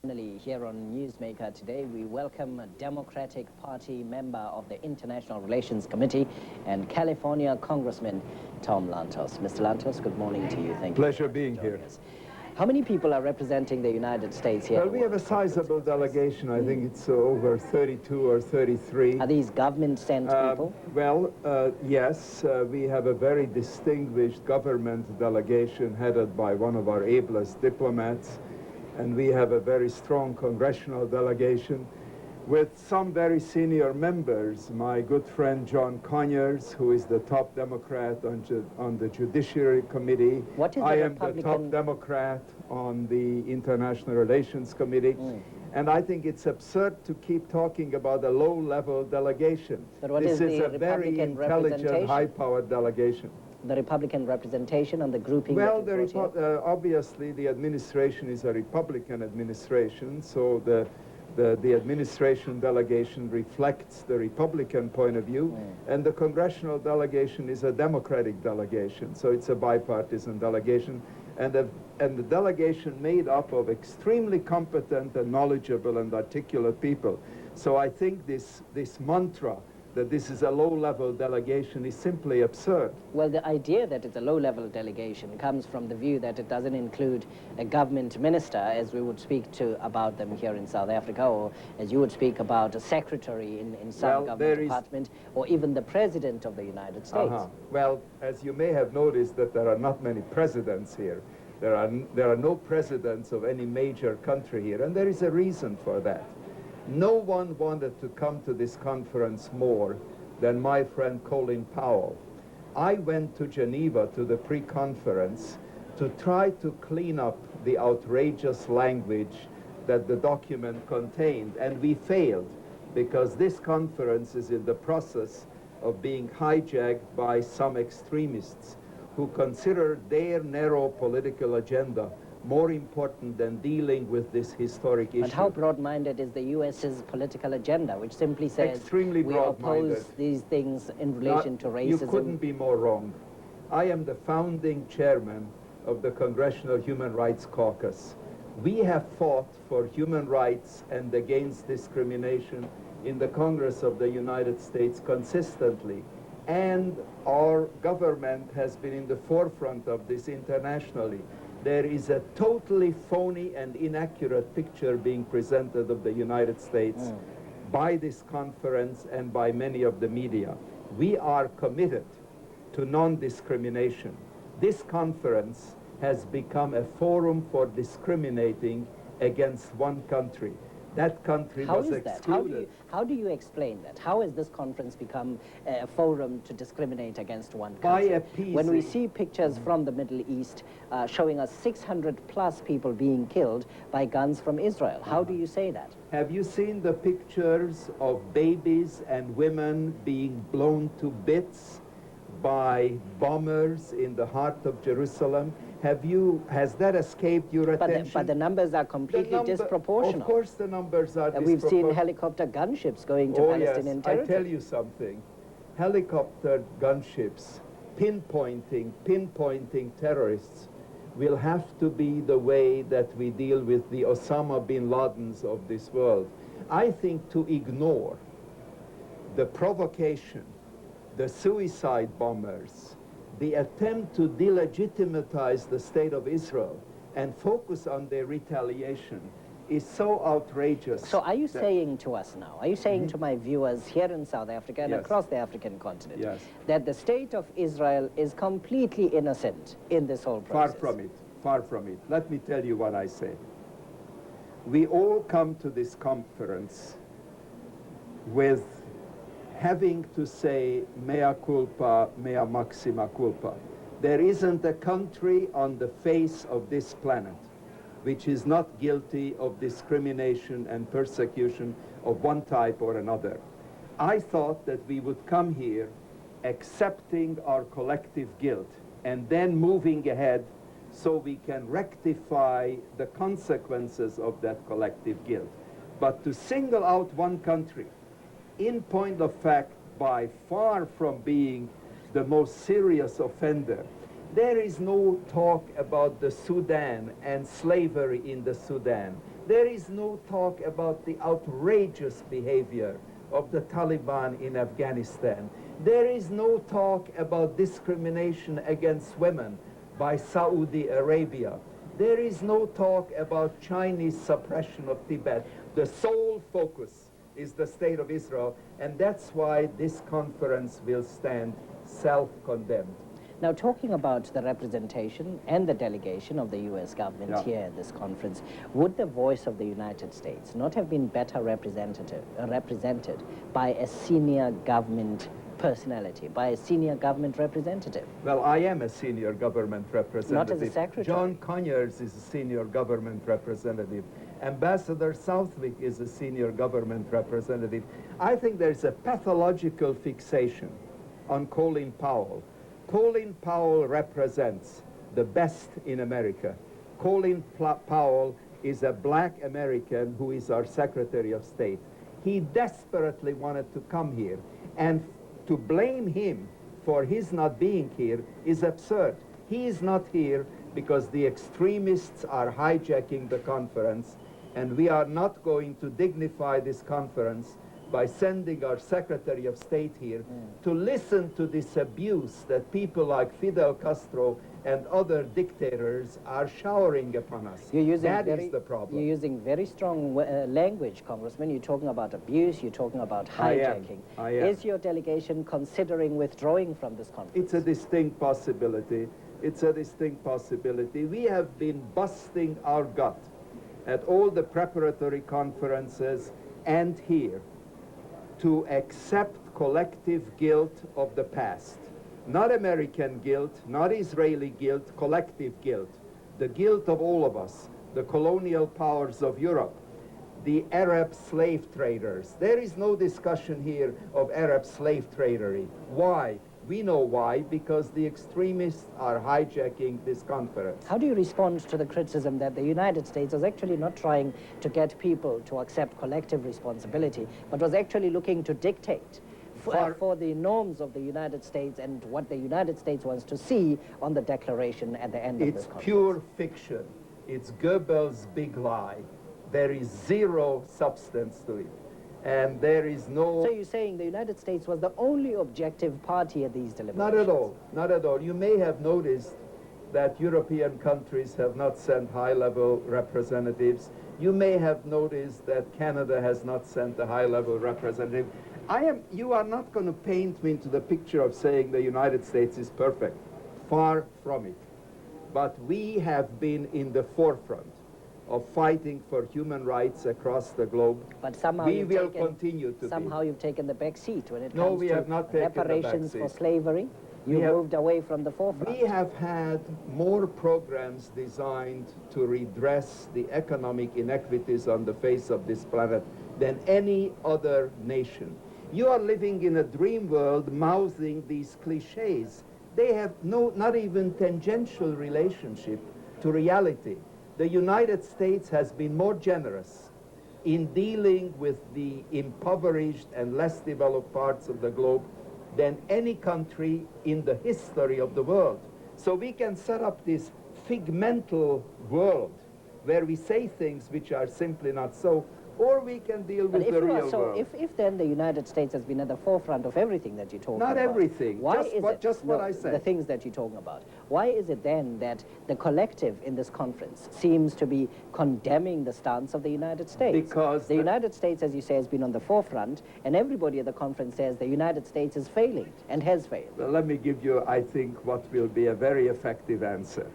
Finally, here on Newsmaker today, we welcome a Democratic Party member of the International Relations Committee and California Congressman Tom Lantos. Mr. Lantos, good morning to you. Thank you. Pleasure being here. How many people are representing the United States here? Well, we have a sizable delegation. I think it's over 32 or 33. Are these government-sent people? Yes. We have a very distinguished government delegation headed by one of our ablest diplomats. And we have a very strong congressional delegation with some very senior members. My good friend John Conyers, who is the top Democrat on the Judiciary Committee. I am the top Democrat on the International Relations Committee. And I think it's absurd to keep talking about a low-level delegation. This is a very intelligent, high-powered delegation. The Republican representation on the grouping? Well, obviously the administration is a Republican administration, so the administration delegation reflects the Republican point of view, and the congressional delegation is a Democratic delegation, so it's a bipartisan delegation, and the delegation made up of extremely competent and knowledgeable and articulate people. So I think this mantra that this is a low-level delegation is simply absurd. Well, the idea that it's a low-level delegation comes from the view that it doesn't include a government minister, as we would speak about them here in South Africa, or as you would speak about a secretary in some government department, or even the president of the United States. Well, as you may have noticed that there are not many presidents here. There are no presidents of any major country here, and there is a reason for that. No one wanted to come to this conference more than my friend Colin Powell. I went to Geneva to the pre-conference to try to clean up the outrageous language that the document contained, and we failed because this conference is in the process of being hijacked by some extremists who consider their narrow political agenda more important than dealing with this historic issue. But how broad-minded is the U.S.'s political agenda, which simply says extremely we oppose these things in relation to racism? You couldn't be more wrong. I am the founding chairman of the Congressional Human Rights Caucus. We have fought for human rights and against discrimination in the Congress of the United States consistently. And our government has been in the forefront of this internationally. There is a totally phony and inaccurate picture being presented of the United States by this conference and by many of the media. We are committed to non-discrimination. This conference has become a forum for discriminating against one country. That country was excluded. How do you explain that? How has this conference become a forum to discriminate against one country? By appeasing. When we see pictures from the Middle East showing us 600+ people being killed by guns from Israel, how do you say that? Have you seen the pictures of babies and women being blown to bits by bombers in the heart of Jerusalem? Has that escaped your attention? But the numbers are completely disproportional. Of course the numbers are disproportional. We've seen helicopter gunships going to Palestinian territory. I tell you something. Helicopter gunships pinpointing terrorists will have to be the way that we deal with the Osama bin Ladens of this world. I think to ignore the provocation, the suicide bombers, the attempt to delegitimize the state of Israel and focus on their retaliation is so outrageous. So are you saying to us now, are you saying to my viewers here in South Africa and across the African continent, that the state of Israel is completely innocent in this whole process? Far from it. Let me tell you what I say. We all come to this conference with having to say mea culpa, mea maxima culpa. There isn't a country on the face of this planet which is not guilty of discrimination and persecution of one type or another. I thought that we would come here accepting our collective guilt and then moving ahead so we can rectify the consequences of that collective guilt. But to single out one country, in point of fact, by far from being the most serious offender, There is no talk about the Sudan and slavery in the Sudan. There is no talk about the outrageous behavior of the Taliban in Afghanistan. There is no talk about discrimination against women by Saudi Arabia. There is no talk about Chinese suppression of Tibet. The sole focus is the state of Israel, and that's why this conference will stand self-condemned. Now, talking about the representation and the delegation of the U.S. government here at this conference, would the voice of the United States not have been better represented by a senior government personality, by a senior government representative? Well, I am a senior government representative. Not as a secretary. John Conyers is a senior government representative. Ambassador Southwick is a senior government representative. I think there's a pathological fixation on Colin Powell. Colin Powell represents the best in America. Colin Powell is a black American who is our Secretary of State. He desperately wanted to come here, and to blame him for his not being here is absurd. He is not here because the extremists are hijacking the conference, and we are not going to dignify this conference by sending our Secretary of State here to listen to this abuse that people like Fidel Castro and other dictators are showering upon us. That is the problem. You're using very strong language, Congressman. You're talking about abuse, you're talking about hijacking. I am. Is your delegation considering withdrawing from this conference? It's a distinct possibility. It's a distinct possibility. We have been busting our gut at all the preparatory conferences and here to accept collective guilt of the past. Not American guilt, not Israeli guilt, collective guilt. The guilt of all of us, the colonial powers of Europe, the Arab slave traders. There is no discussion here of Arab slave tradery. Why? We know why, because the extremists are hijacking this conference. How do you respond to the criticism that the United States was actually not trying to get people to accept collective responsibility, but was actually looking to dictate for the norms of the United States and what the United States wants to see on the declaration at the end of this conference? It's pure fiction. It's Goebbels' big lie. There is zero substance to it. And there is no... So you're saying the United States was the only objective party at these deliberations? Not at all. Not at all. You may have noticed that European countries have not sent high-level representatives. You may have noticed that Canada has not sent a high-level representative. You are not going to paint me into the picture of saying the United States is perfect. Far from it. But we have been in the forefront of fighting for human rights across the globe. But somehow we will continue to somehow you've taken the back seat when it No, comes we to have not taken reparations the back for seat. slavery. You moved away from the forefront. We have had more programs designed to redress the economic inequities on the face of this planet than any other nation. You are living in a dream world mouthing these cliches. They have not even tangential relationship to reality. The United States has been more generous in dealing with the impoverished and less developed parts of the globe than any country in the history of the world. So we can set up this figmental world where we say things which are simply not so, or we can deal with the real world. If then the United States has been at the forefront of everything that you're talking about. Not everything, just what I said. The things that you're talking about. Why is it then that the collective in this conference seems to be condemning the stance of the United States? Because the United States, as you say, has been on the forefront, and everybody at the conference says the United States is failing and has failed. Well, let me give you, I think, what will be a very effective answer.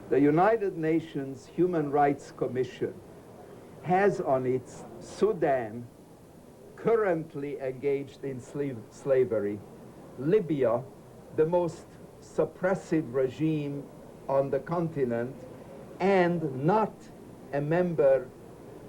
The United Nations Human Rights Commission has on its Sudan, currently engaged in slavery, Libya, the most suppressive regime on the continent, and not a member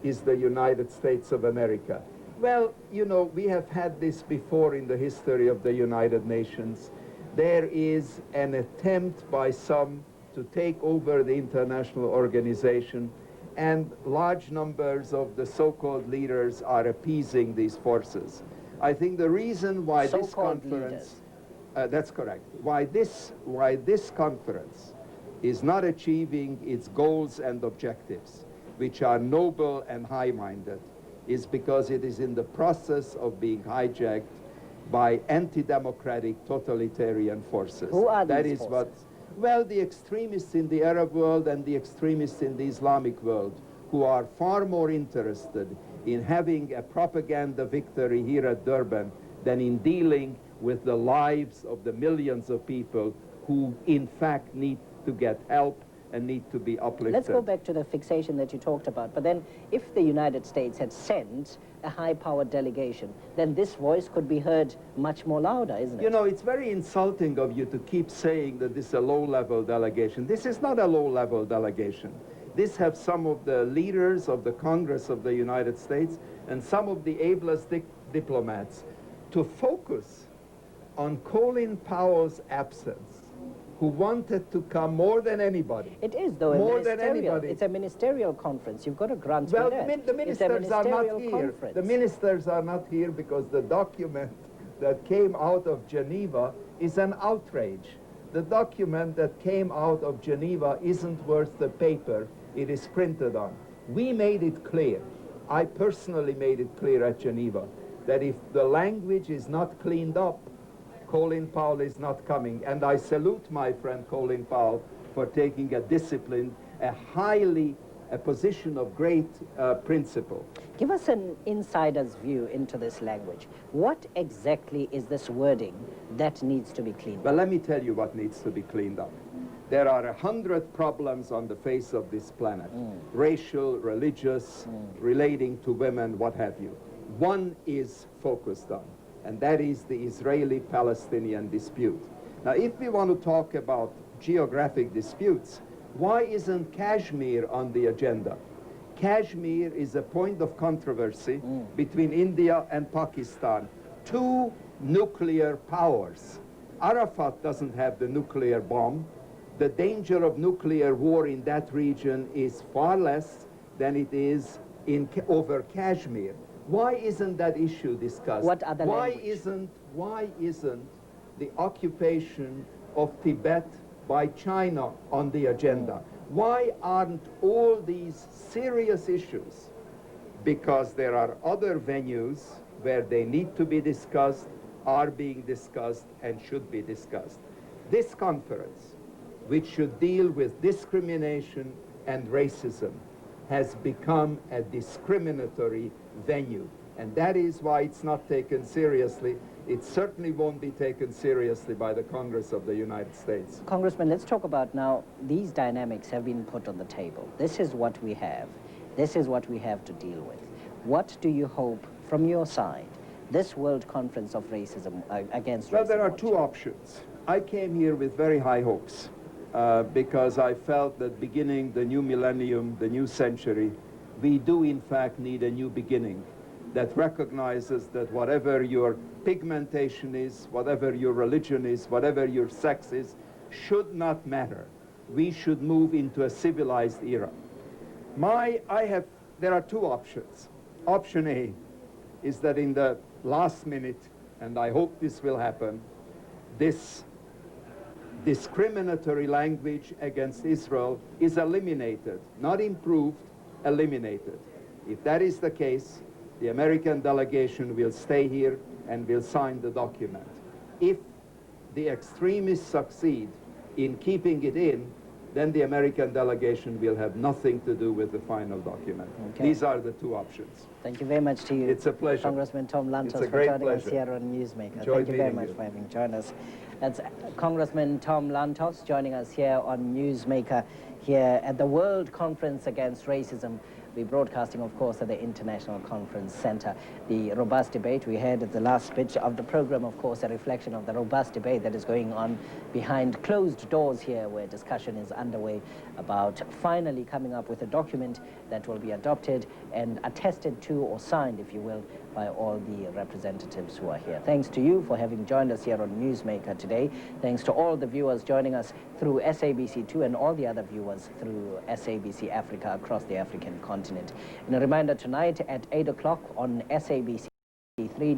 is the United States of America. Well, you know, we have had this before in the history of the United Nations. There is an attempt by some to take over the international organization, and large numbers of the so-called leaders are appeasing these forces. I think the reason why this conference... That's correct. Why this conference is not achieving its goals and objectives, which are noble and high-minded, is because it is in the process of being hijacked by anti-democratic totalitarian forces. Who are these That is forces? Well, the extremists in the Arab world and the extremists in the Islamic world, who are far more interested in having a propaganda victory here at Durban than in dealing with the lives of the millions of people who in fact need to get help and need to be uplifted. Let's go back to the fixation that you talked about. But then if the United States had sent a high-powered delegation, then this voice could be heard much more louder, isn't it? You know, it's very insulting of you to keep saying that this is a low-level delegation. This is not a low-level delegation. This has some of the leaders of the Congress of the United States and some of the ablest diplomats to focus on Colin Powell's absence, who wanted to come more than anybody. It is, though, more than anybody. It's a ministerial conference. You've got to grant well, me that. the ministers are not here. Conference. The ministers are not here because the document that came out of Geneva is an outrage. The document that came out of Geneva isn't worth the paper it is printed on. We made it clear, I personally made it clear at Geneva, that if the language is not cleaned up, Colin Powell is not coming. And I salute my friend Colin Powell for taking a disciplined, a position of great principle. Give us an insider's view into this language. What exactly is this wording that needs to be cleaned up? Well, let me tell you what needs to be cleaned up. There are 100 problems on the face of this planet, racial, religious, relating to women, what have you. One is focused on, and that is the Israeli-Palestinian dispute. Now, if we want to talk about geographic disputes, why isn't Kashmir on the agenda? Kashmir is a point of controversy between India and Pakistan, two nuclear powers. Arafat doesn't have the nuclear bomb. The danger of nuclear war in that region is far less than it is over Kashmir. Why isn't that issue discussed? What other language? Why isn't the occupation of Tibet by China on the agenda? Why aren't all these serious issues? Because there are other venues where they need to be discussed, are being discussed, and should be discussed. This conference, which should deal with discrimination and racism, has become a discriminatory venue. And that is why it's not taken seriously. It certainly won't be taken seriously by the Congress of the United States. Congressman, let's talk about now, these dynamics have been put on the table. This is what we have. This is what we have to deal with. What do you hope from your side, this World Conference of Racism against racism? Well, there are two options. I came here with very high hopes because I felt that beginning the new millennium, the new century, we do in fact need a new beginning that recognizes that whatever your pigmentation is, whatever your religion is, whatever your sex is, should not matter. We should move into a civilized era. There are two options. Option A is that in the last minute, and I hope this will happen, this discriminatory language against Israel is eliminated, not improved, eliminated. If that is the case, the American delegation will stay here and will sign the document. If the extremists succeed in keeping it in, then the American delegation will have nothing to do with the final document. Okay. These are the two options. Thank you very much to you. It's a pleasure. Congressman Tom Lantos, for joining us here on Newsmaker. Thank you very much for having joined us. That's Congressman Tom Lantos joining us here on Newsmaker here at the World Conference Against Racism. We're broadcasting, of course, at the International Conference Center. The robust debate we had at the last bit of the program, of course, a reflection of the robust debate that is going on behind closed doors here, where discussion is underway about finally coming up with a document that will be adopted and attested to, or signed, if you will, by all the representatives who are here. Thanks to you for having joined us here on Newsmaker today. Thanks to all the viewers joining us through SABC2 and all the other viewers through SABC Africa across the African continent. And a reminder, tonight at 8 o'clock on SABC3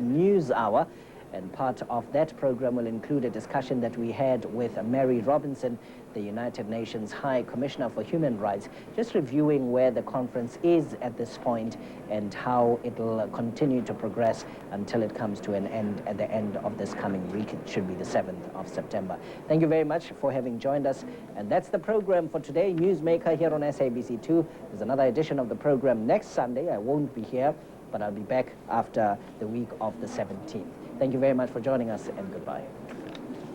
News Hour, And part of that program will include a discussion that we had with Mary Robinson, the United Nations High Commissioner for Human Rights, just reviewing where the conference is at this point and how it will continue to progress until it comes to an end at the end of this coming week. It should be the 7th of September. Thank you very much for having joined us. And that's the program for today. Newsmaker here on SABC2. There's another edition of the program next Sunday. I won't be here, but I'll be back after the week of the 17th. Thank you very much for joining us, and goodbye.